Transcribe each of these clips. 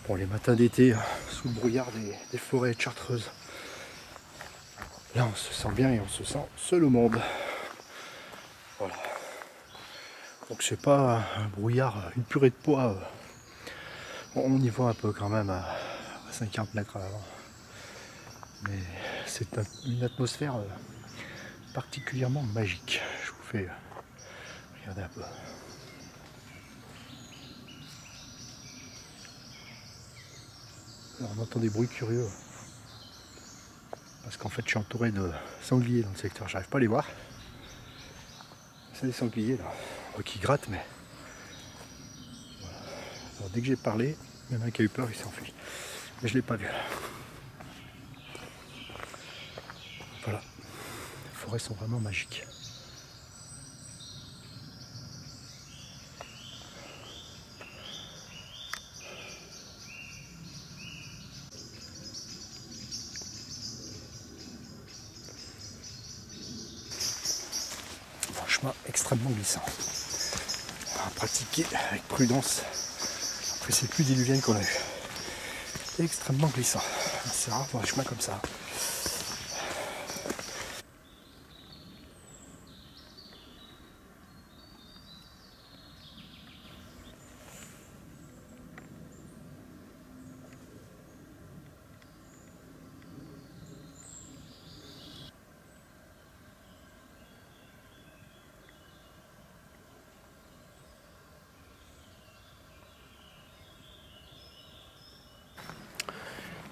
Bon, les matins d'été, sous le brouillard des forêts chartreuses. Là, on se sent bien et on se sent seul au monde. Voilà. Donc c'est pas un brouillard, une purée de poids. On y voit un peu quand même à 50 mètres à l'avant. Mais c'est une atmosphère particulièrement magique. Je vous fais regarder un peu. Alors, on entend des bruits curieux. Parce qu'en fait je suis entouré de sangliers dans le secteur. J'arrive pas à les voir. C'est des sangliers là, qui grattent, mais voilà. Alors, dès que j'ai parlé, il y en a un qui a eu peur, il s'est enfui. Mais je l'ai pas vu. Voilà. Les forêts sont vraiment magiques. Un chemin extrêmement glissant. À pratiquer avec prudence. Après ces pluies diluviennes qu'on a eues. Extrêmement glissant. C'est rare de voir un chemin comme ça.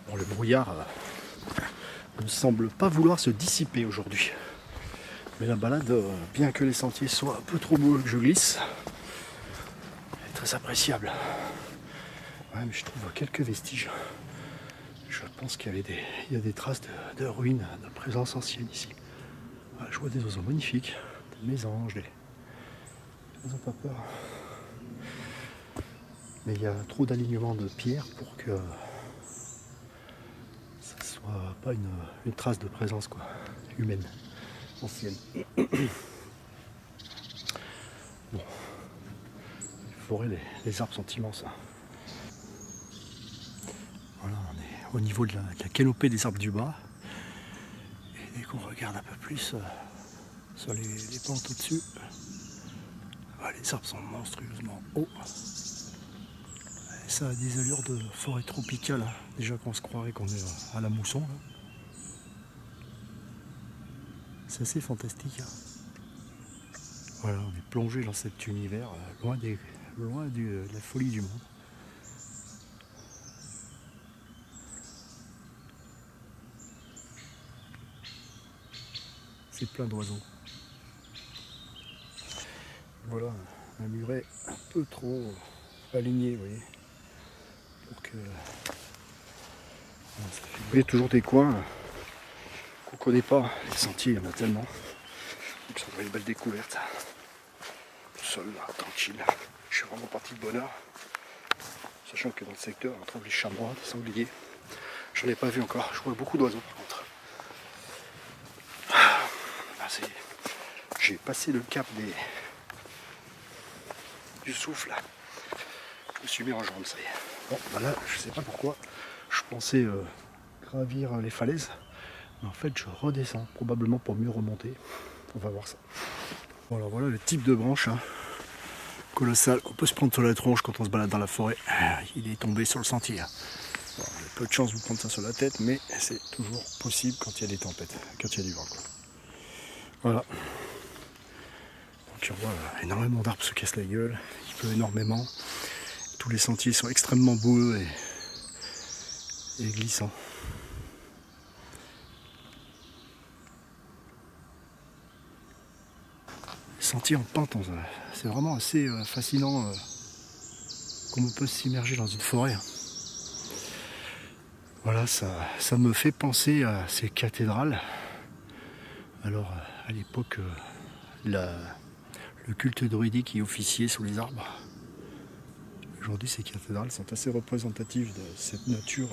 Bon, le brouillard ne semble pas vouloir se dissiper aujourd'hui. Mais la balade, bien que les sentiers soient un peu trop boueux que je glisse, est très appréciable. Ouais, mais je trouve quelques vestiges. Je pense qu'il y a des traces de ruines, de présence ancienne ici. Ouais, je vois des oiseaux magnifiques, des mésanges, ils n'ont pas peur. Mais il y a trop d'alignement de pierres pour que ça soit pas une trace de présence quoi, humaine, ancienne. Bon, les forêts, les arbres sont immenses. Voilà, on est au niveau de la canopée des arbres du bas. Et dès qu'on regarde un peu plus sur les pentes au-dessus, les arbres sont monstrueusement hauts. Et ça a des allures de forêt tropicale. Hein. Déjà qu'on se croirait qu'on est à la mousson. Là. C'est assez fantastique. Hein. Voilà, on est plongé dans cet univers loin de la folie du monde. C'est plein d'oiseaux. Voilà, un muret un peu trop aligné, vous voyez. Pour que... Vous voyez toujours des coins qu'on ne connaît pas. Les sentiers, il y en a tellement. Donc ça doit être une belle découverte. Seul là, tranquille. Je suis vraiment parti de bonne heure. Sachant que dans le secteur, on trouve les chamois, les sangliers. Je n'en ai pas vu encore. Je vois beaucoup d'oiseaux par contre. J'ai passé le cap du souffle. Je me suis mis en jambes, ça y est. Bon, bah là, je sais pas pourquoi. Je pensais gravir les falaises. Mais en fait, je redescends, probablement pour mieux remonter. On va voir ça. Bon, alors voilà le type de branche hein, colossal qu'on peut se prendre sur la tronche quand on se balade dans la forêt. Il est tombé sur le sentier. Bon, il y a peu de chance de vous prendre ça sur la tête, mais c'est toujours possible quand il y a des tempêtes, quand il y a du vent. Quoi. Voilà. Donc on voit énormément d'arbres se cassent la gueule. Il pleut énormément. Tous les sentiers sont extrêmement boueux et glissants. Les sentiers en pente, c'est vraiment assez fascinant comme on peut s'immerger dans une forêt. Voilà, ça me fait penser à ces cathédrales. Alors, à l'époque, le culte druidique y officiait sous les arbres. Aujourd'hui, ces cathédrales sont assez représentatives de cette nature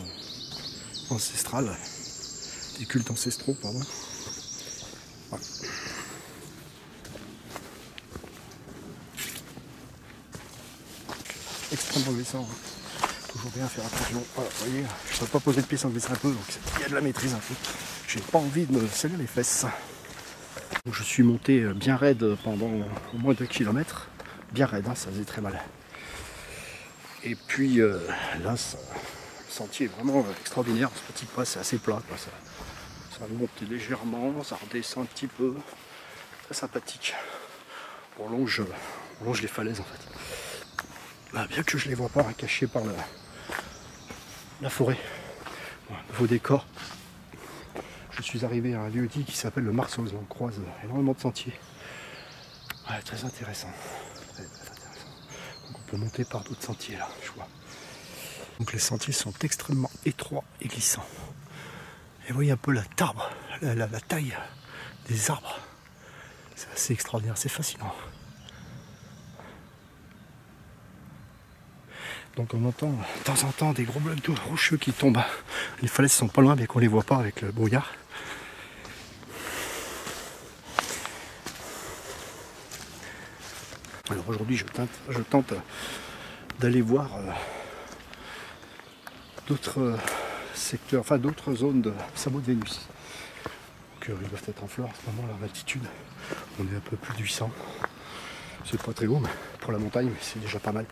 ancestrale, des cultes ancestraux, pardon. Ouais. Extrêmement glissant. Hein. toujours bien faire attention. Voilà, vous voyez, je ne peux pas poser de pied sans glisser un peu, donc il y a de la maîtrise un peu. J'ai pas envie de me salir les fesses. Donc, je suis monté bien raide pendant au moins 2 km. Bien raide, hein, ça faisait très mal. Et puis là, le sentier est vraiment extraordinaire. Ce petit pas, c'est assez plat, quoi. Ça monte légèrement, ça redescend un petit peu. Très sympathique. On longe les falaises en fait. Là, bien que je ne les vois pas, hein, cachées par la forêt. Voilà, nouveau décor. Je suis arrivé à un lieu qui s'appelle le Marceau. On croise énormément de sentiers. Ouais, très intéressant. Très intéressant. Donc on peut monter par d'autres sentiers là, je vois. Donc les sentiers sont extrêmement étroits et glissants. Et vous voyez un peu la taille des arbres. C'est assez extraordinaire, c'est fascinant. Donc on entend de temps en temps des gros blocs de rocheux qui tombent. Les falaises sont pas loin mais qu'on les voit pas avec le brouillard. Alors aujourd'hui je tente d'aller voir d'autres secteurs, enfin d'autres zones de sabot de Vénus. Donc ils doivent être en fleurs à ce moment-là, l'altitude. On est un peu plus de 800. C'est pas très haut mais pour la montagne, mais c'est déjà pas mal.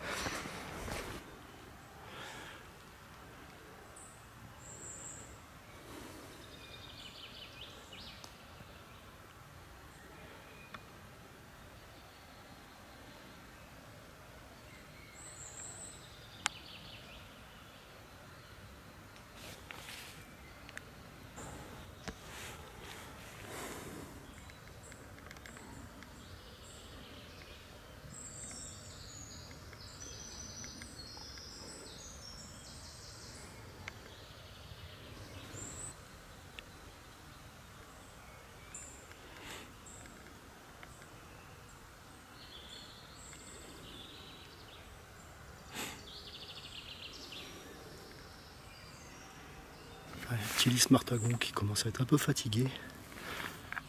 Petit lys martagon qui commence à être un peu fatigué.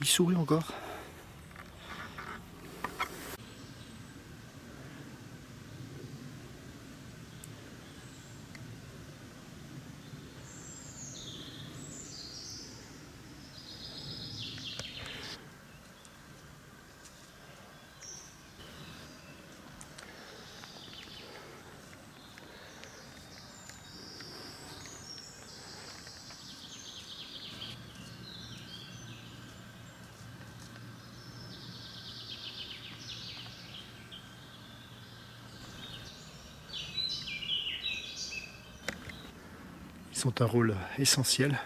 Il sourit encore. Ils ont un rôle essentiel,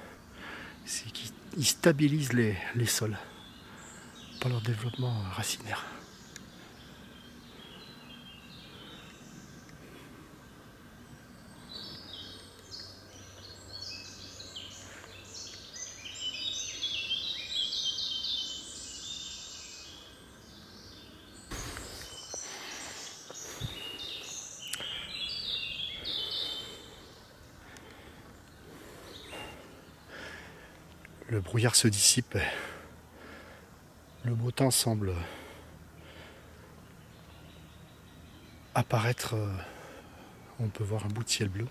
c'est qu'ils stabilisent les sols par leur développement racinaire. Le brouillard se dissipe, le beau temps semble apparaître, on peut voir un bout de ciel bleu.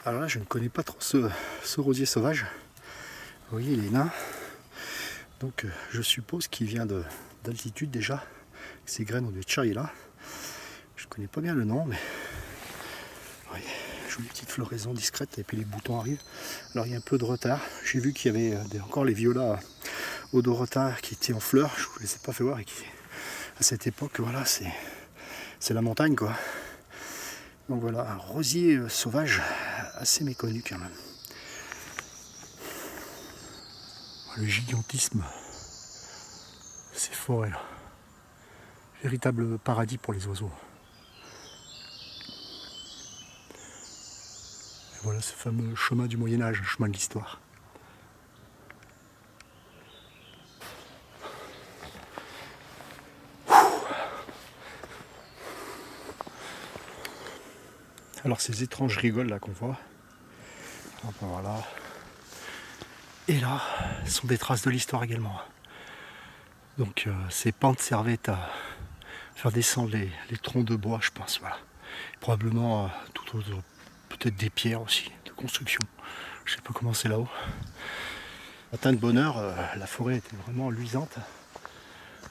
Alors là je ne connais pas trop ce rosier sauvage, vous voyez il est nain, donc je suppose qu'il vient d'altitude déjà, ces graines ont des cherries là, je ne connais pas bien le nom mais voyez. Une petite floraison discrète et puis les boutons arrivent. Alors il y a un peu de retard. J'ai vu qu'il y avait encore les violas odorata qui étaient en fleurs. Je ne vous les ai pas fait voir et qui, à cette époque, voilà, c'est la montagne quoi. Donc voilà, un rosier sauvage assez méconnu quand même. Le gigantisme, ces forêts là. Véritable paradis pour les oiseaux. Voilà ce fameux chemin du Moyen-Âge, chemin de l'histoire. Alors ces étranges rigoles là qu'on voit, enfin, voilà. Et là, ce sont des traces de l'histoire également. Donc ces pentes servaient faire descendre les troncs de bois, je pense. Voilà. Probablement tout autour, peut-être des pierres aussi, de construction. Je sais pas comment c'est là-haut. Matin de bonne heure, la forêt était vraiment luisante.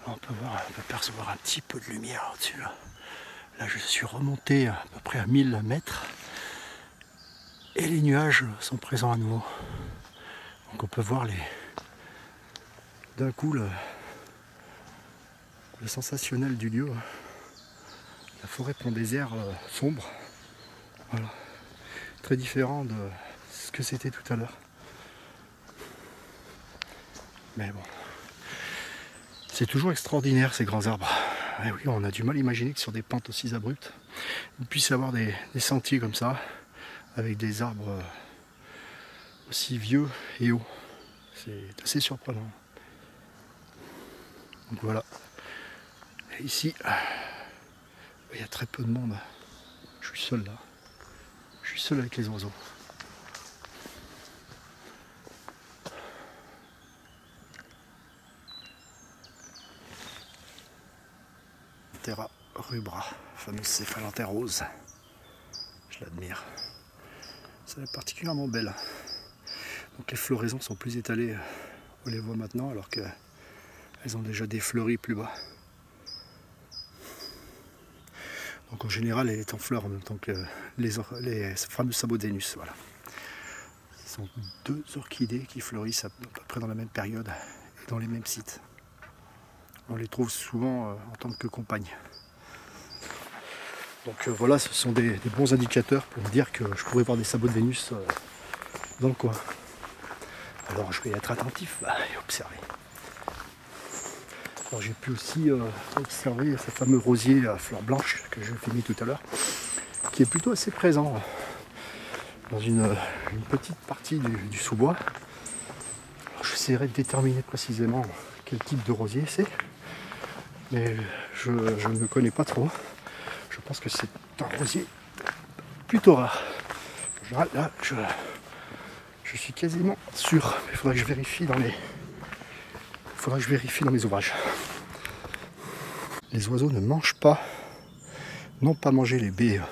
Alors on peut percevoir un petit peu de lumière au-dessus. Là, je suis remonté à peu près à 1000 mètres. Et les nuages sont présents à nouveau. Donc on peut voir d'un coup le sensationnel du lieu. La forêt prend des airs sombres. Voilà. Très différent de ce que c'était tout à l'heure. Mais bon. C'est toujours extraordinaire ces grands arbres. Et oui, on a du mal à imaginer que sur des pentes aussi abruptes, il puisse y avoir des sentiers comme ça, avec des arbres aussi vieux et hauts. C'est assez surprenant. Donc voilà. Et ici, il y a très peu de monde. Je suis seul là. Je suis seul avec les oiseaux. Terra rubra, fameuse céphalanthère rose. Je l'admire. Elle est particulièrement belle. Donc les floraisons sont plus étalées, on les voit maintenant, alors qu'elles ont déjà défleuri plus bas. Donc en général, elle est en fleurs en même temps que les fameux sabots de Vénus. Voilà. Ce sont deux orchidées qui fleurissent à peu près dans la même période et dans les mêmes sites. On les trouve souvent en tant que compagnes. Donc voilà, ce sont des bons indicateurs pour me dire que je pourrais voir des sabots de Vénus dans le coin. Alors je vais être attentif et observer. Alors j'ai pu aussi observer ce fameux rosier à fleurs blanches que je filmais tout à l'heure, qui est plutôt assez présent dans une petite partie du sous-bois. J'essaierai de déterminer précisément quel type de rosier c'est, mais je ne connais pas trop. Je pense que c'est un rosier plutôt rare. Là, je suis quasiment sûr. Il faudra que je vérifie dans mes ouvrages. Les oiseaux ne mangent pas, n'ont pas mangé les baies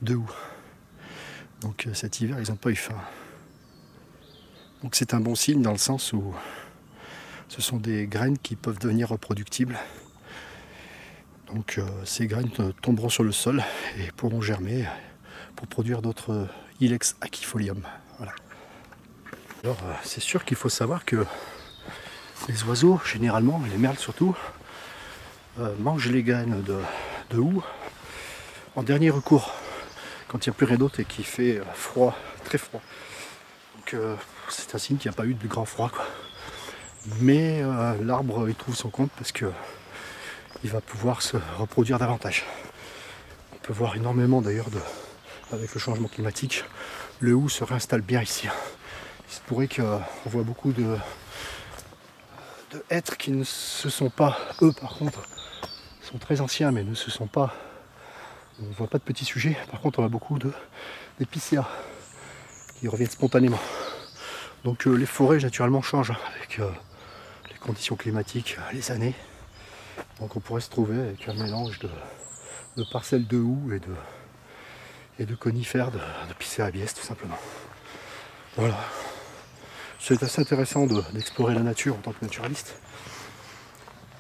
de houx. Donc cet hiver, ils n'ont pas eu faim. Donc c'est un bon signe dans le sens où ce sont des graines qui peuvent devenir reproductibles. Donc ces graines tomberont sur le sol et pourront germer pour produire d'autres Ilex aquifolium. Voilà. Alors c'est sûr qu'il faut savoir que les oiseaux, généralement, les merles surtout, mangent les graines de houx en dernier recours, quand il n'y a plus rien d'autre et qu'il fait froid, très froid. Donc c'est un signe qu'il n'y a pas eu de grand froid, quoi. Mais l'arbre il trouve son compte parce que il va pouvoir se reproduire davantage. On peut voir énormément d'ailleurs avec le changement climatique, le houx se réinstalle bien ici. Il se pourrait qu'on voit beaucoup de hêtres qui ne se sont pas, eux par contre, sont très anciens mais ne se sont pas, on ne voit pas de petits sujets. Par contre on a beaucoup d'épicéas qui reviennent spontanément. Donc les forêts naturellement changent avec les conditions climatiques, les années. Donc on pourrait se trouver avec un mélange de parcelles de houx et de conifères, de Picea tout simplement. Voilà. C'est assez intéressant d'explorer la nature en tant que naturaliste.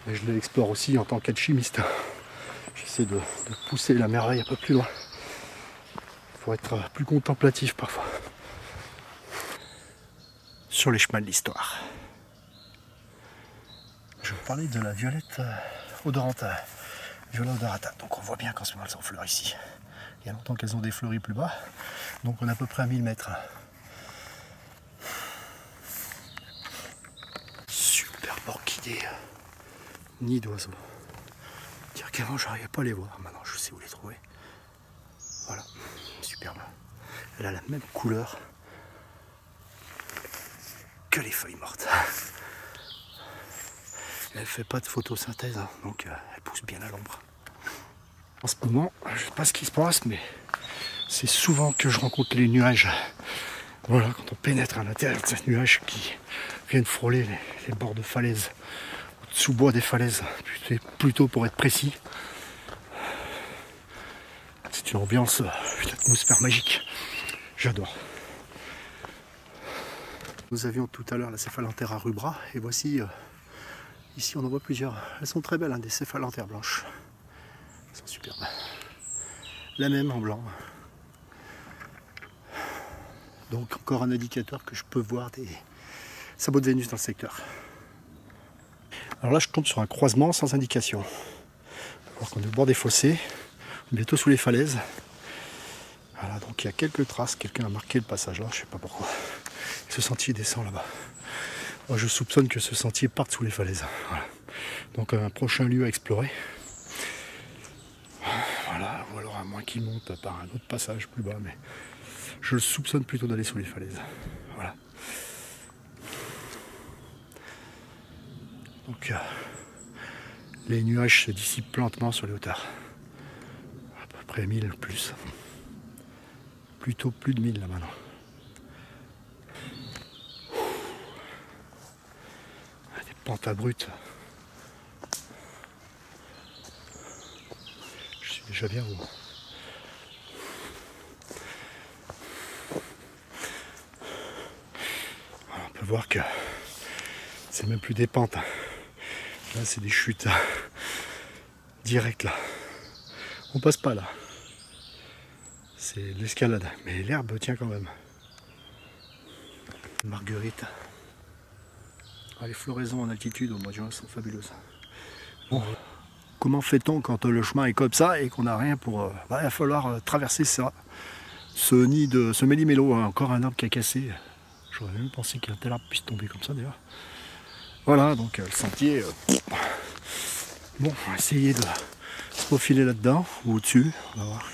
Et je l'explore aussi en tant qu'alchimiste. J'essaie de pousser la merveille un peu plus loin. Il faut être plus contemplatif parfois. Sur les chemins de l'histoire. Je vais parler de la violette odorata. Viola odorata. Donc on voit bien qu'en ce moment elles sont fleurs ici. Il y a longtemps qu'elles ont défleuri plus bas. Donc on est à peu près à 1000 mètres. Superbe orchidée. Nid d'oiseaux. Dire qu'avant j'arrivais pas à les voir. Maintenant je sais où les trouver. Voilà. Superbe. Elle a la même couleur que les feuilles mortes. Elle ne fait pas de photosynthèse, hein, donc elle pousse bien à l'ombre. En ce moment, je ne sais pas ce qui se passe, mais c'est souvent que je rencontre les nuages. Voilà, quand on pénètre à l'intérieur de ces nuages qui viennent frôler les bords de falaise sous-bois des falaises, plutôt pour être précis. C'est une ambiance, une atmosphère magique. J'adore. Nous avions tout à l'heure la Céphalanthera rubra et voici, ici on en voit plusieurs. Elles sont très belles, hein, des Céphalanthères blanches. Elles sont superbes. La même en blanc. Donc encore un indicateur que je peux voir des sabots de Vénus dans le secteur. Alors là je tombe sur un croisement sans indication. Alors qu'on est au bord des fossés, bientôt sous les falaises. Voilà, donc il y a quelques traces, quelqu'un a marqué le passage là, je ne sais pas pourquoi. Ce sentier descend là-bas. Moi je soupçonne que ce sentier parte sous les falaises. Voilà. Donc un prochain lieu à explorer. Voilà, ou alors à moins qu'il monte par un autre passage plus bas, mais je le soupçonne plutôt d'aller sous les falaises. Voilà. Donc les nuages se dissipent lentement sur les hauteurs. À peu près 1000 plus. Plutôt plus de 1000 là maintenant. Des pentes abruptes. Je suis déjà bien haut. Voilà, on peut voir que c'est même plus des pentes. Là c'est des chutes directes là. On passe pas là. C'est l'escalade, mais l'herbe tient quand même. Marguerite. Ah, les floraisons en altitude au mois de juin sont fabuleuses. Bon, comment fait-on quand le chemin est comme ça et qu'on n'a rien pour... il va falloir traverser ça. Ce nid de ce méli-mélo, encore un arbre qui a cassé. J'aurais même pensé qu'un tel arbre puisse tomber comme ça d'ailleurs. Voilà, donc le sentier... Bon, on va essayer de se faufiler là-dedans, ou au-dessus, on va voir.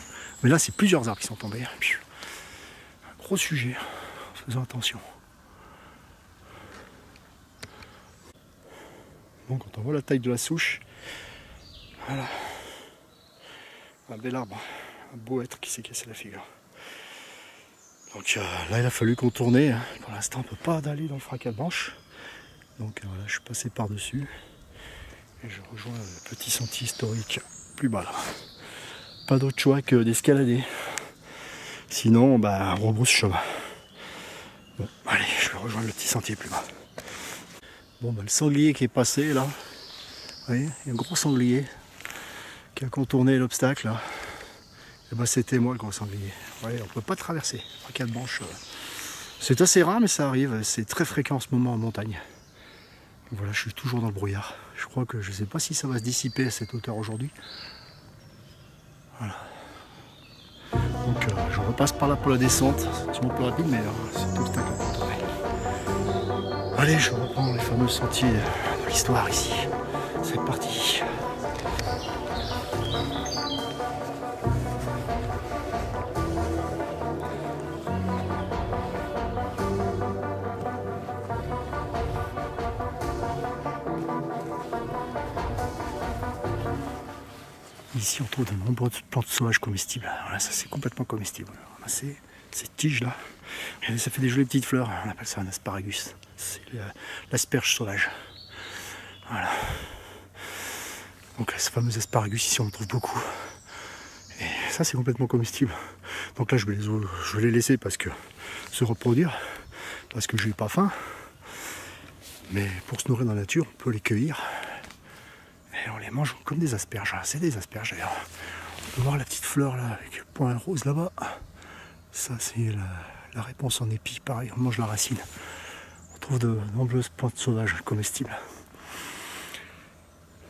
Mais là, c'est plusieurs arbres qui sont tombés. Un gros sujet, faisons attention. Bon, quand on voit la taille de la souche, voilà. Un bel arbre, un beau être qui s'est cassé la figure. Donc là, il a fallu contourner. Hein. Pour l'instant, on ne peut pas aller dans le fracas de branche. Donc voilà, je suis passé par-dessus. Et je rejoins le petit sentier historique plus bas là. Pas d'autre choix que d'escalader. Sinon, bah, on rebrousse chemin. Bon, allez, je vais rejoindre le petit sentier plus bas. Bon, bah, le sanglier qui est passé là. Vous voyez, il y a un gros sanglier qui a contourné l'obstacle là. Et bah, c'était moi le gros sanglier. Vous voyez, on ne peut pas traverser. Fracas de branche. C'est assez rare, mais ça arrive. C'est très fréquent en ce moment en montagne. Donc, voilà, je suis toujours dans le brouillard. Je crois que je ne sais pas si ça va se dissiper à cette hauteur aujourd'hui. Voilà. Donc je repasse par là pour la descente. C'est un peu rapide, mais c'est obstacle à contourner. Allez, je reprends les fameux sentiers de l'histoire ici. C'est parti. Ici on trouve de nombreuses plantes sauvages comestibles. Voilà, ça c'est complètement comestible. Ramassez ces tiges là. Et ça fait des jolies petites fleurs. On appelle ça un asparagus. C'est l'asperge sauvage. Voilà. Donc ce fameux asparagus ici on en trouve beaucoup. Et ça c'est complètement comestible. Donc là je vais les laisser parce que se reproduire. Parce que je n'ai pas faim. Mais pour se nourrir dans la nature, on peut les cueillir. Et on les mange comme des asperges. C'est des asperges d'ailleurs. On peut voir la petite fleur là avec le point rose là-bas. Ça c'est la réponse en épi. Pareil, on mange la racine. On trouve de nombreuses plantes sauvages comestibles.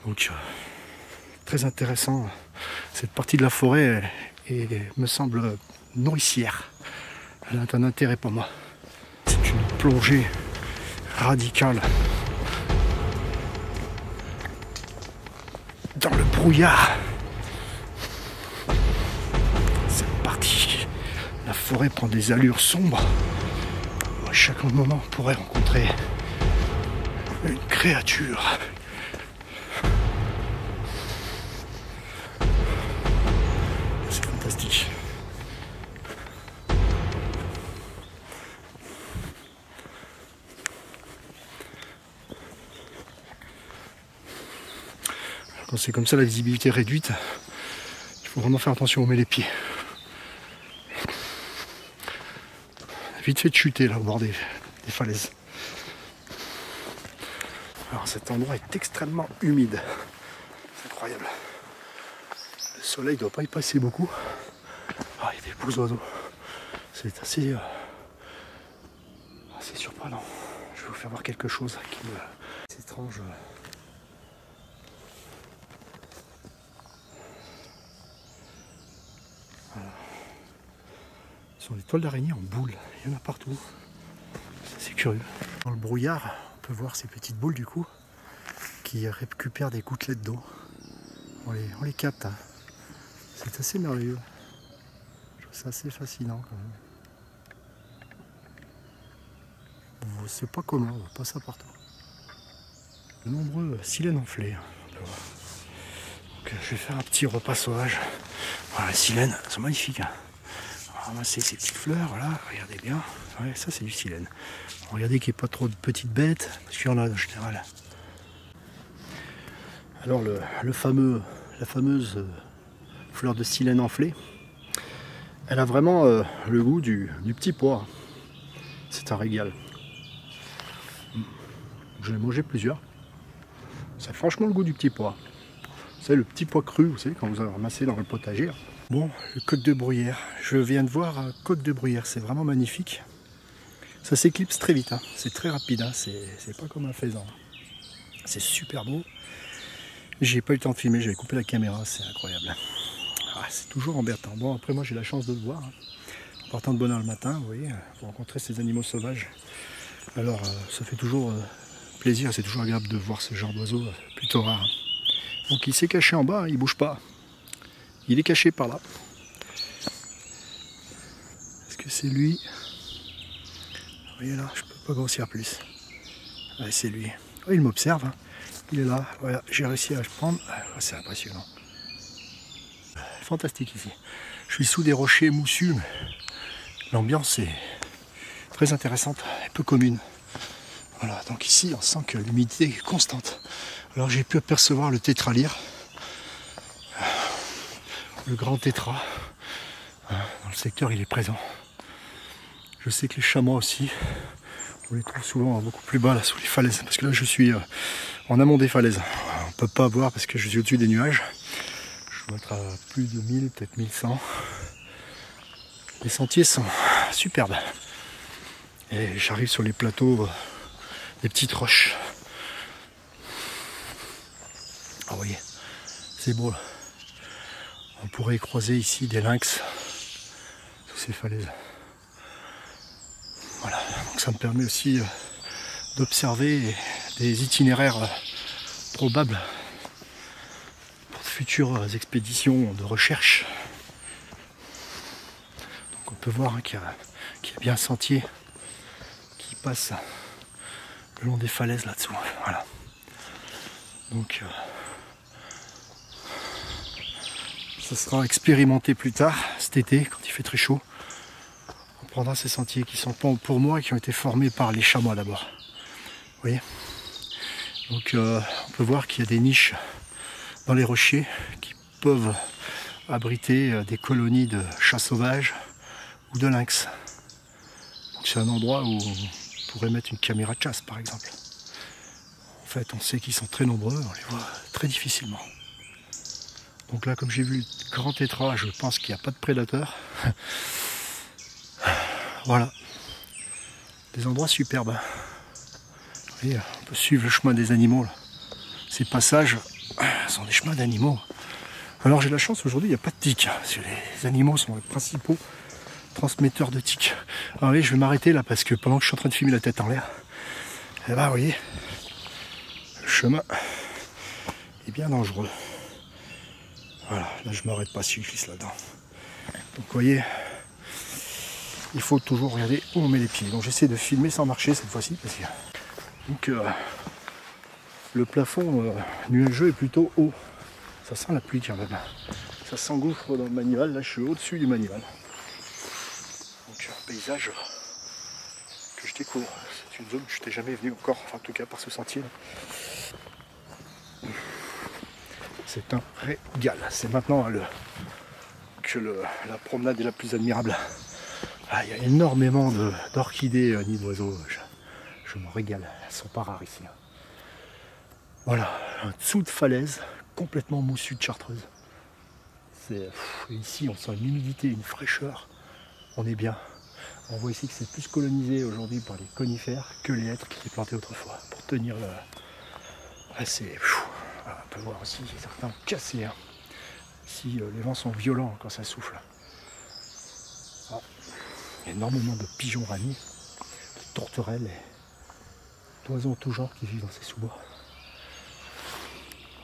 Donc très intéressant. Cette partie de la forêt me semble nourricière. Elle a un intérêt pour moi. C'est une plongée radicale dans le brouillard. C'est parti. La forêt prend des allures sombres. À chaque moment, on pourrait rencontrer une créature. C'est fantastique. Quand c'est comme ça, la visibilité est réduite, il faut vraiment faire attention où on met les pieds. Vite fait de chuter là au bord des falaises. Alors cet endroit est extrêmement humide. C'est incroyable. Le soleil ne doit pas y passer beaucoup. Ah, il y a des beaux oiseaux. C'est assez surprenant. Je vais vous faire voir quelque chose qui me... C'est étrange. Voilà. Ce sont des toiles d'araignée en boule. Il y en a partout. C'est curieux. Dans le brouillard, on peut voir ces petites boules du coup qui récupèrent des gouttelettes d'eau. On les capte. Hein. C'est assez merveilleux. Je trouve ça assez fascinant quand même. C'est pas commun, on voit pas ça partout. De nombreux silènes enflées. Donc, je vais faire un petit repas sauvage. Voilà, les silènes, elles sont magnifiques. Hein. Ramasser ces petites fleurs, voilà, regardez bien. Ouais, ça c'est du silène. Regardez qu'il n'y ait pas trop de petites bêtes, parce qu'il y en a en général. Alors la fameuse fleur de silène enflée, elle a vraiment le goût du petit pois. C'est un régal. J'en ai mangé plusieurs. Ça a franchement le goût du petit pois. C'est le petit pois cru, vous savez, quand vous avez ramassé dans le potager. Bon, le coq de bruyère. Je viens de voir un coq de bruyère, c'est vraiment magnifique. Ça s'éclipse très vite, hein. C'est très rapide, hein. C'est pas comme un faisan. C'est super beau. J'ai pas eu le temps de filmer, j'avais coupé la caméra, c'est incroyable. Ah, c'est toujours embêtant. Bon, après moi j'ai la chance de le voir. Hein. En partant de bonne heure le matin, vous voyez, pour rencontrer ces animaux sauvages. Alors ça fait toujours plaisir, c'est toujours agréable de voir ce genre d'oiseau plutôt rare. Donc il s'est caché en bas, hein, il bouge pas. Il est caché par là. Est-ce que c'est lui? Vous voyez là, je peux pas grossir plus. Ouais, c'est lui. Oh, il m'observe. Hein. Il est là. Voilà, j'ai réussi à le prendre. Oh, c'est impressionnant. Fantastique ici. Je suis sous des rochers moussus. L'ambiance est très intéressante et peu commune. Voilà, donc ici on sent que l'humidité est constante. Alors j'ai pu apercevoir le tétralyre, le grand tétra. Dans le secteur il est présent. Je sais que les chamois aussi, on les trouve souvent beaucoup plus bas là sous les falaises. Parce que là je suis en amont des falaises. On ne peut pas voir parce que je suis au-dessus des nuages. Je dois être à plus de 1000, peut-être 1100. Les sentiers sont superbes. Et j'arrive sur les plateaux, des petites roches. Ah, vous voyez, c'est beau. On pourrait croiser ici des lynx sous ces falaises. Voilà, donc ça me permet aussi d'observer des itinéraires probables pour de futures expéditions de recherche. Donc on peut voir hein, qu'il y a bien un sentier qui passe le long des falaises là-dessous. Voilà. Donc ça sera expérimenté plus tard, cet été, quand il fait très chaud. On prendra ces sentiers qui sont pour moi, qui ont été formés par les chamois d'abord. Vous voyez? Donc on peut voir qu'il y a des niches dans les rochers qui peuvent abriter des colonies de chats sauvages ou de lynx. C'est un endroit où on pourrait mettre une caméra de chasse par exemple. En fait on sait qu'ils sont très nombreux, on les voit très difficilement. Donc là comme j'ai vu le grand tétra, je pense qu'il n'y a pas de prédateurs. Voilà. Des endroits superbes. Vous voyez, on peut suivre le chemin des animaux. Là. Ces passages sont des chemins d'animaux. Alors j'ai la chance aujourd'hui, il n'y a pas de tiques. Parce que les animaux sont les principaux transmetteurs de tiques. Alors oui, je vais m'arrêter là parce que pendant que je suis en train de filmer la tête en l'air, et là vous voyez, le chemin est bien dangereux. Voilà, là je m'arrête pas si je glisse là-dedans. Donc vous voyez, il faut toujours regarder où on met les pieds. Donc j'essaie de filmer sans marcher cette fois-ci. Parce que... Donc le plafond nuageux est plutôt haut. Ça sent la pluie quand même. Ça s'engouffre dans le Manival. Là je suis au-dessus du Manival. Donc un paysage que je découvre. C'est une zone que je n'étais jamais venu encore. Enfin, en tout cas par ce sentier. c'est un régal. C'est maintenant que la promenade est la plus admirable. Ah, il y a énormément d'orchidées ni d'oiseaux. Je me régale, elles sont pas rares ici. Voilà, un dessous de falaise complètement moussu de chartreuse. Ici on sent une humidité, une fraîcheur. On est bien. On voit ici que c'est plus colonisé aujourd'hui par les conifères que les hêtres qui étaient plantés autrefois pour tenir le. On peut voir aussi certains cassés. Hein. Ici les vents sont violents quand ça souffle. Ah. Il y a énormément de pigeons ramis, de tourterelles et d'oiseaux en tout genre qui vivent dans ces sous-bois.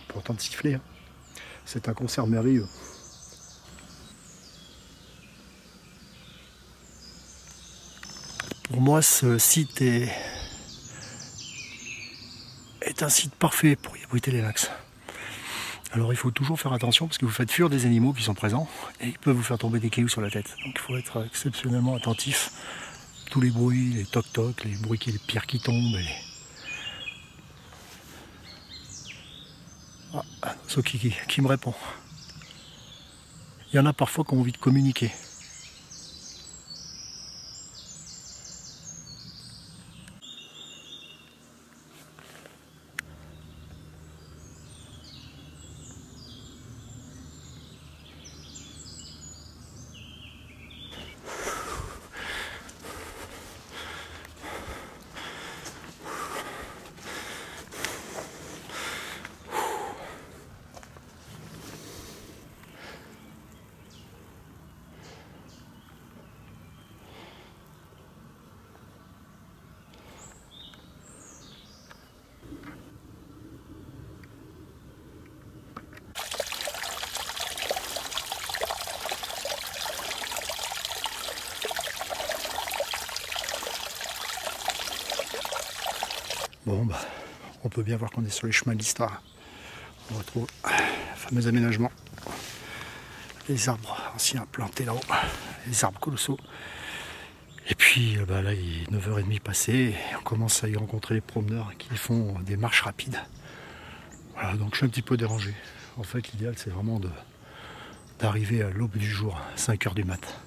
On peut entendre siffler. Hein. C'est un concert merveilleux. Pour moi, ce site est un site parfait pour y abriter les lynx. Alors il faut toujours faire attention parce que vous faites fuir des animaux qui sont présents et ils peuvent vous faire tomber des cailloux sur la tête. Donc il faut être exceptionnellement attentif. Tous les bruits, les toc-toc, les bruits, les pierres qui tombent. Ah, un oiseau qui me répond. Il y en a parfois qui ont envie de communiquer. Bon, bah, on peut bien voir qu'on est sur les chemins de l'histoire. On retrouve le fameux aménagement. Les arbres anciens plantés là-haut, les arbres colossaux. Et puis là, il est 9h30 passé et on commence à y rencontrer les promeneurs qui font des marches rapides. Voilà, donc je suis un petit peu dérangé. En fait, l'idéal, c'est vraiment d'arriver à l'aube du jour, 5h du mat'.